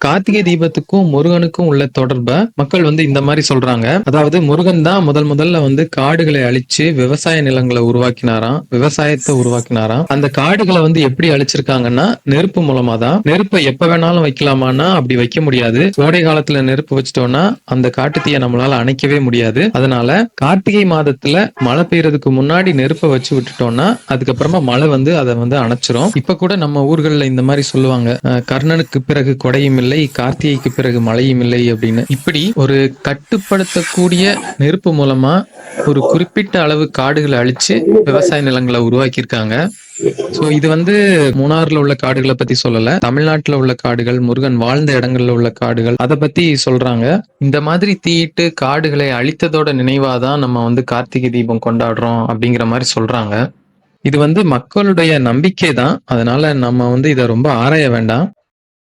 கார்த்திகை தீபத்துக்கும் முருகனுக்கும் உள்ள தொடர்ப மக்கள் வந்து இந்த மாதிரி சொல்றாங்க. அதாவது முருகன் தான் முதல்ல வந்து காடுகளை அழிச்சு விவசாய நிலங்களை உருவாக்கினாராம், விவசாயத்தை உருவாக்கினாராம். அந்த காடுகளை வந்து எப்படி அழிச்சிருக்காங்கன்னா நெருப்பு மூலமா தான். நெருப்பை எப்ப வேணாலும் வைக்கலாமான்னா அப்படி வைக்க முடியாது. கோடை காலத்துல நெருப்பு வச்சிட்டோம்னா அந்த காட்டுத்தீயை நம்மளால அணைக்கவே முடியாது. அதனால கார்த்திகை மாதத்துல மழை பெய்யறதுக்கு முன்னாடி நெருப்பை வச்சு விட்டுட்டோம்னா அதுக்கப்புறமா மழை வந்து அதை வந்து அணைச்சிரும். இப்ப கூட நம்ம ஊர்கள்ல இந்த மாதிரி சொல்லுவாங்க, கர்ணனுக்கு பிறகு கொடையும் இல்லை, கார்த்திகைக்கு பிறகு மழையும் இல்லை அப்படின்னு. இப்படி ஒரு கட்டுப்படுத்தக்கூடிய நெருப்பு மூலமா ஒரு குறிப்பிட்ட அளவு காடுகளை அழிச்சு விவசாய நிலங்களை உருவாக்கியிருக்காங்க. சோ இது வந்து மூணாறுல உள்ள காடுகளை பத்தி சொல்லல, தமிழ்நாட்டுல உள்ள காடுகள், முருகன் வாழ்ந்த இடங்கள்ல உள்ள காடுகள், அதை பத்தி சொல்றாங்க. இந்த மாதிரி தீயிட்டு காடுகளை அழித்ததோட நினைவாதான் நம்ம வந்து கார்த்திகை தீபம் கொண்டாடுறோம் அப்படிங்கிற மாதிரி சொல்றாங்க. இது வந்து மக்களுடைய நம்பிக்கை தான். அதனால நம்ம வந்து இதை ரொம்ப ஆராய வேண்டாம்.